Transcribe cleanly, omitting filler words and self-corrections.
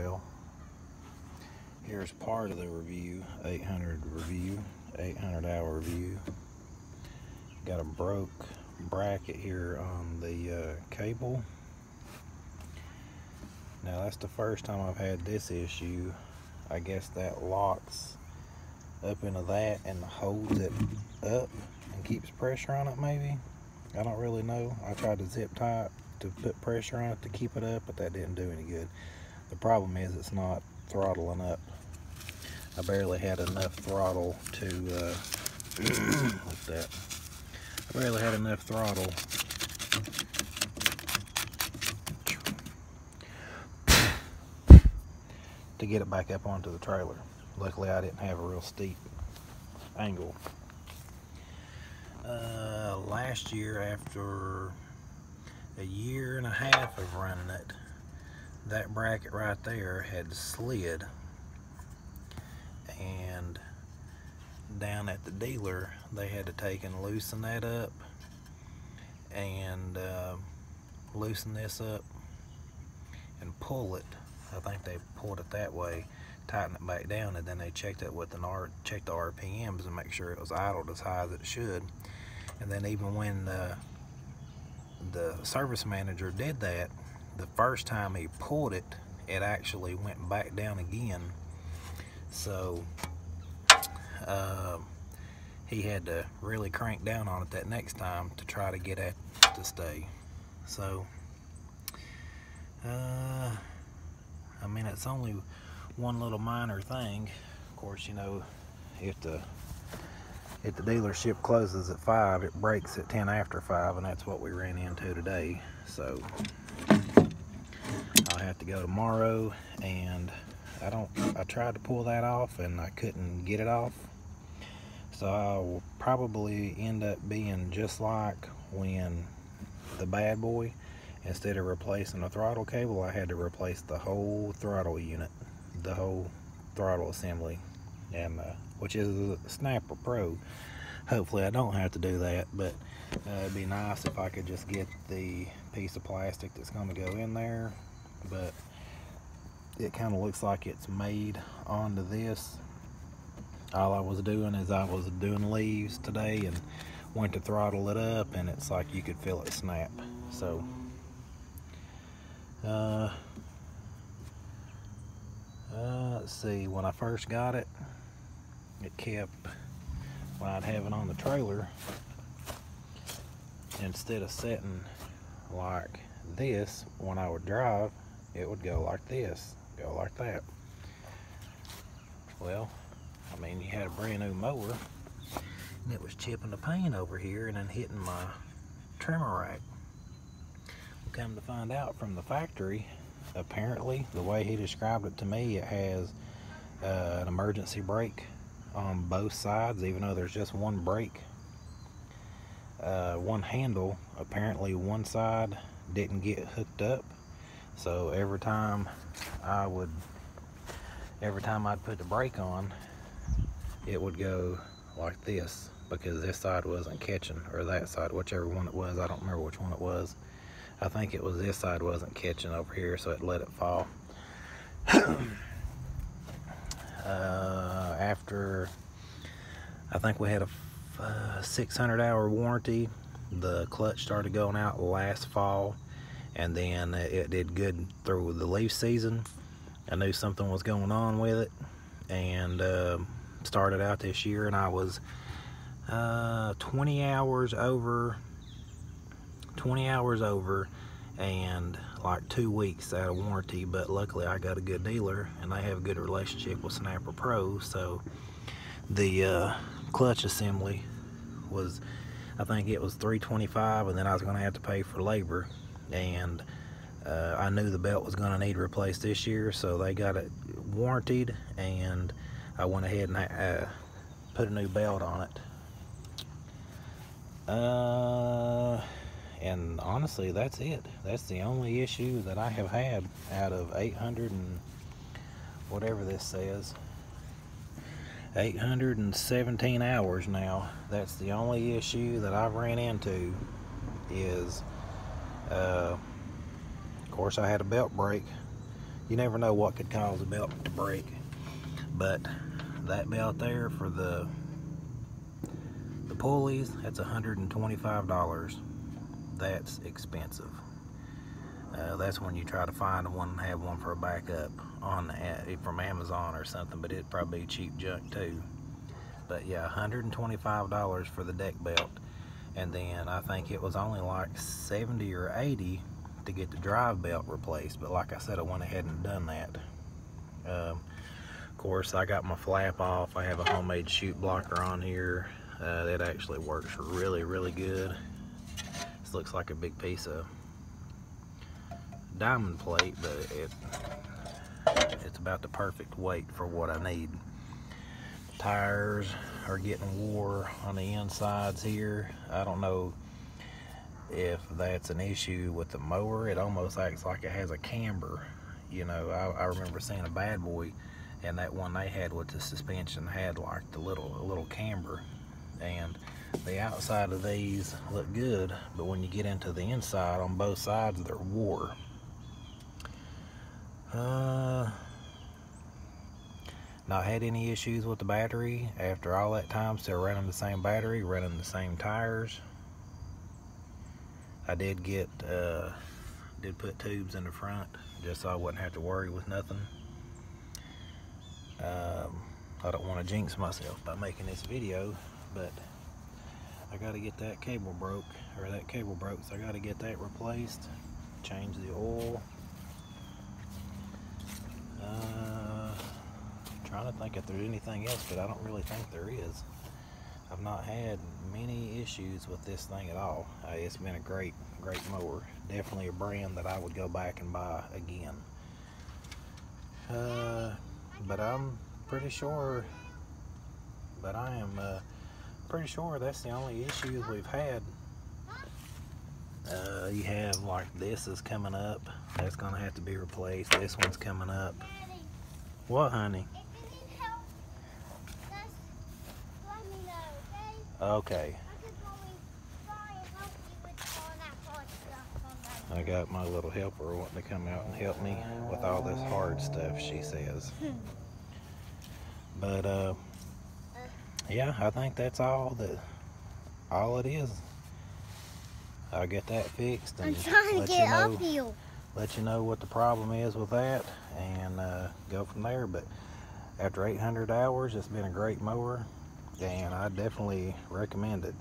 Well, here's part of the review, 800 hour review. Got a broke bracket here on the cable. Now that's the first time I've had this issue. I guess that locks up into that and holds it up and keeps pressure on it, maybe. I don't really know. I tried to zip tie it to put pressure on it to keep it up, but that didn't do any good. The problem is it's not throttling up. I barely had enough throttle to what's that? I barely had enough throttle to get it back up onto the trailer. Luckily I didn't have a real steep angle. Last year, after a year and a half of running it, that bracket right there had slid, and down at the dealer they had to take and loosen that up and loosen this up and pull it. I think they pulled it that way, tighten it back down, and then they checked it with checked the RPMs and make sure it was idled as high as it should. And then even when the service manager did that, the first time he pulled it, it actually went back down again. So he had to really crank down on it that next time to try to get it to stay. So I mean, it's only one little minor thing. Of course, you know, if the dealership closes at 5, it breaks at 10 after 5, and that's what we ran into today. So I'll have to go tomorrow, and I tried to pull that off and I couldn't get it off. So I will probably end up being just like when the bad boy, instead of replacing the throttle cable, I had to replace the whole throttle unit, the whole throttle assembly, and which is a Snapper Pro. Hopefully I don't have to do that, but it'd be nice if I could just get the piece of plastic that's going to go in there. But it kind of looks like it's made onto this. All I was doing is I was doing leaves today and went to throttle it up, and it's like you could feel it snap. So let's see, when I first got it, it kept, when I'd have it on the trailer, instead of setting like this, when I would drive, it would go like this, go like that. Well, I mean, you had a brand new mower, and it was chipping the paint over here and then hitting my trimmer rack. Come to find out from the factory, apparently, the way he described it to me, it has an emergency brake on both sides, even though there's just one brake, one handle. Apparently one side didn't get hooked up, so every time I'd put the brake on, it would go like this, because this side wasn't catching, or that side, whichever one it was. I don't remember which one it was. I think it was this side wasn't catching over here, so it let it fall. After, I think we had a 600 hour warranty, the clutch started going out last fall, and then it did good through the leaf season. I knew something was going on with it, and started out this year, and I was 20 hours over, and like 2 weeks out of warranty. But luckily I got a good dealer, and they have a good relationship with Snapper Pro. So the clutch assembly was, I think it was $325, and then I was going to have to pay for labor, and I knew the belt was going to need replaced this year, so they got it warranted, and I went ahead and put a new belt on it. And honestly, that's it. That's the only issue that I have had out of 800 and whatever this says, 817 hours now. That's the only issue that I've ran into is, of course, I had a belt break you never know what could cause a belt to break. But that belt there for the pulleys, that's $125. That's expensive. That's when you try to find one and have one for a backup from Amazon or something, but it'd probably be cheap junk too. But yeah, $125 for the deck belt, and then I think it was only like $70 or $80 to get the drive belt replaced. But like I said, I went ahead and done that. Of course, I got my flap off. I have a homemade chute blocker on here that actually works really, really good. This looks like a big piece of diamond plate, but it's about the perfect weight for what I need. Tires are getting wore on the insides here. I don't know if that's an issue with the mower. It almost acts like it has a camber. You know, I remember seeing a Bad Boy, and that one they had with the suspension had like a little camber, and the outside of these look good, but when you get into the inside on both sides, they're wore. Not had any issues with the battery after all that time. Still running the same battery, running the same tires. I did put tubes in the front just so I wouldn't have to worry with nothing. I don't want to jinx myself by making this video, but I got to get that cable broke, so I got to get that replaced, change the oil. Trying to think if there's anything else, but I don't really think there is. I've not had many issues with this thing at all. It's been a great mower. Definitely a brand that I would go back and buy again. But I'm pretty sure, I am pretty sure that's the only issues we've had. You have like this is coming up. That's gonna have to be replaced. This one's coming up. What, honey? Okay. I got my little helper wanting to come out and help me with all this hard stuff, she says. But yeah, I think that's all it is. I'll get that fixed and let you know what the problem is with that, and go from there. But after 800 hours, it's been a great mower, and I definitely recommend it.